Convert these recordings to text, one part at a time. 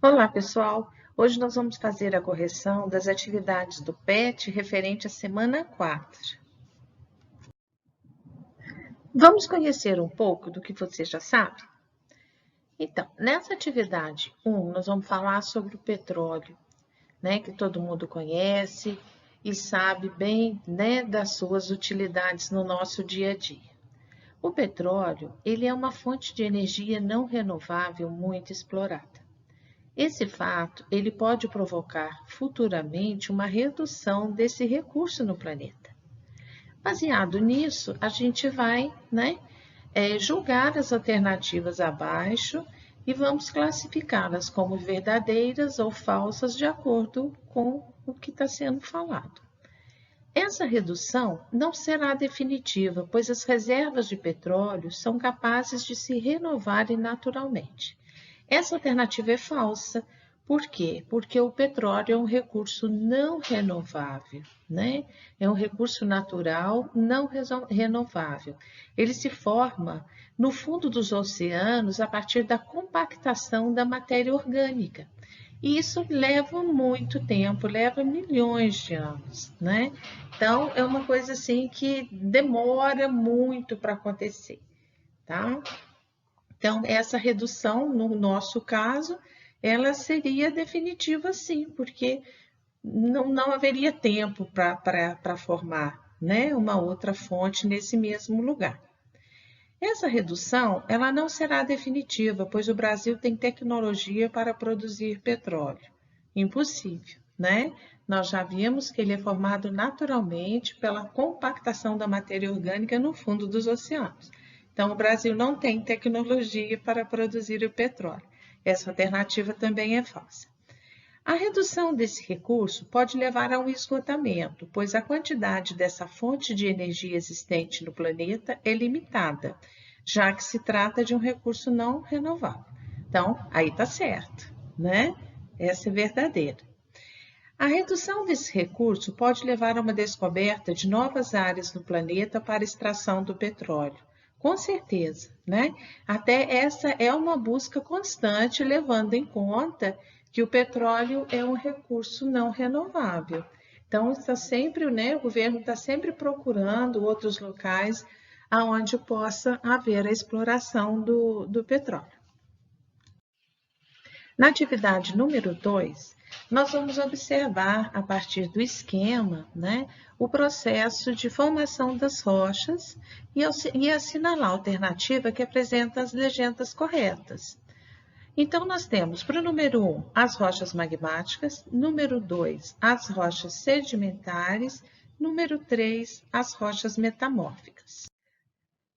Olá, pessoal! Hoje nós vamos fazer a correção das atividades do PET referente à semana 4. Vamos conhecer um pouco do que você já sabe? Então, nessa atividade 1, nós vamos falar sobre o petróleo, né, que todo mundo conhece e sabe bem, né, das suas utilidades no nosso dia a dia. O petróleo, ele é uma fonte de energia não renovável muito explorada. Esse fato, ele pode provocar futuramente uma redução desse recurso no planeta. Baseado nisso, a gente vai, julgar as alternativas abaixo e vamos classificá-las como verdadeiras ou falsas de acordo com o que está sendo falado. Essa redução não será definitiva, pois as reservas de petróleo são capazes de se renovarem naturalmente. Essa alternativa é falsa. Por quê? Porque o petróleo é um recurso não renovável, né? É um recurso natural não renovável. Ele se forma no fundo dos oceanos a partir da compactação da matéria orgânica. E isso leva muito tempo, leva milhões de anos, né? Então, é uma coisa assim que demora muito para acontecer, tá? Então, essa redução, no nosso caso, ela seria definitiva sim, porque não haveria tempo para formar, né, uma outra fonte nesse mesmo lugar. Essa redução, ela não será definitiva, pois o Brasil tem tecnologia para produzir petróleo. Impossível, né? Nós já vimos que ele é formado naturalmente pela compactação da matéria orgânica no fundo dos oceanos. Então, o Brasil não tem tecnologia para produzir o petróleo. Essa alternativa também é falsa. A redução desse recurso pode levar ao esgotamento, pois a quantidade dessa fonte de energia existente no planeta é limitada, já que se trata de um recurso não renovável. Então, aí está certo, né? Essa é verdadeira. A redução desse recurso pode levar a uma descoberta de novas áreas no planeta para extração do petróleo. Com certeza, né? Até essa é uma busca constante, levando em conta que o petróleo é um recurso não renovável. Então, está sempre, né, o governo está sempre procurando outros locais aonde possa haver a exploração do petróleo. Na atividade número 2, nós vamos observar, a partir do esquema, né, o processo de formação das rochas e assinalar a alternativa que apresenta as legendas corretas. Então, nós temos para o número 1, as rochas magmáticas, número 2, as rochas sedimentares, número 3, as rochas metamórficas.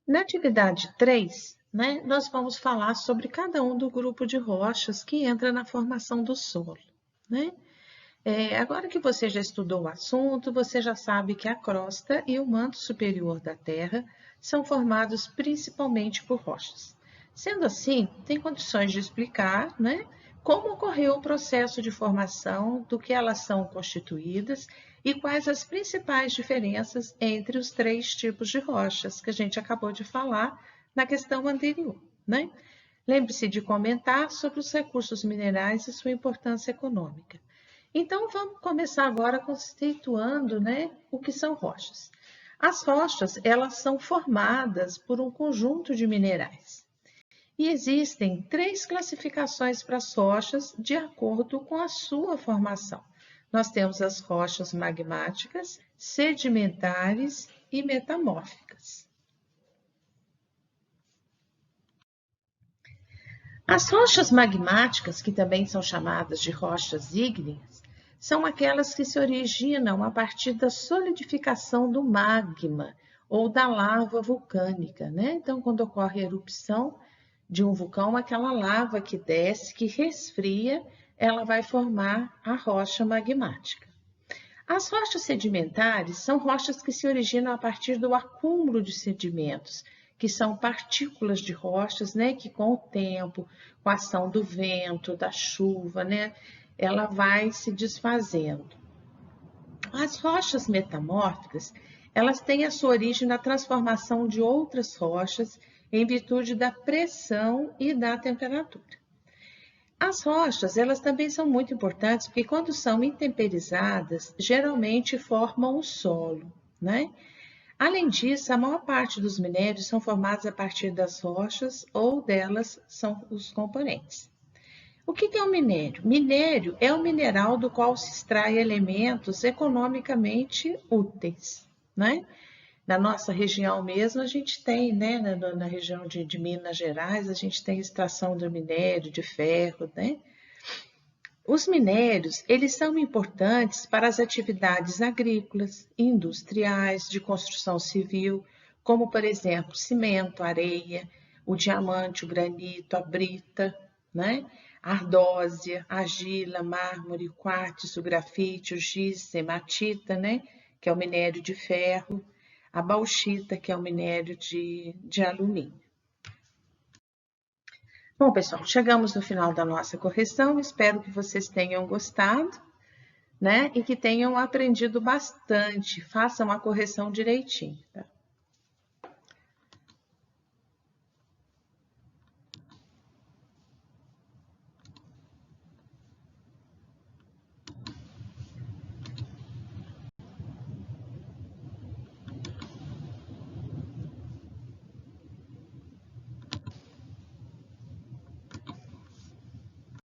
Na atividade 3, né, nós vamos falar sobre cada um do grupo de rochas que entra na formação do solo, né? Agora que você já estudou o assunto, você já sabe que a crosta e o manto superior da Terra são formados principalmente por rochas. Sendo assim, tem condições de explicar, né, como ocorreu o processo de formação, do que elas são constituídas e quais as principais diferenças entre os 3 tipos de rochas que a gente acabou de falar na questão anterior, né? Lembre-se de comentar sobre os recursos minerais e sua importância econômica. Então, vamos começar agora conceituando, né, o que são rochas. As rochas, elas são formadas por um conjunto de minerais. E existem 3 classificações para as rochas de acordo com a sua formação. Nós temos as rochas magmáticas, sedimentares e metamórficas. As rochas magmáticas, que também são chamadas de rochas ígneas, são aquelas que se originam a partir da solidificação do magma ou da lava vulcânica, né? Então, quando ocorre a erupção de um vulcão, aquela lava que desce, que resfria, ela vai formar a rocha magmática. As rochas sedimentares são rochas que se originam a partir do acúmulo de sedimentos, que são partículas de rochas, né, que com o tempo, com a ação do vento, da chuva, né, ela vai se desfazendo. As rochas metamórficas, elas têm a sua origem na transformação de outras rochas em virtude da pressão e da temperatura. As rochas, elas também são muito importantes, porque quando são intemperizadas, geralmente formam o solo, né? Além disso, a maior parte dos minérios são formados a partir das rochas ou delas são os componentes. O que é um minério? Minério é um mineral do qual se extrai elementos economicamente úteis, né? Na nossa região mesmo, a gente tem, né? Na região de Minas Gerais, a gente tem extração de minério, de ferro, né? Os minérios, eles são importantes para as atividades agrícolas, industriais, de construção civil, como, por exemplo, cimento, areia, o diamante, o granito, a brita, né? A ardósia, a argila, mármore, o quartzo, o grafite, o giz, hematita, né? Que é o minério de ferro, a bauxita, que é o minério de alumínio. Bom, pessoal, chegamos no final da nossa correção. Espero que vocês tenham gostado, né? E que tenham aprendido bastante. Façam a correção direitinho, tá?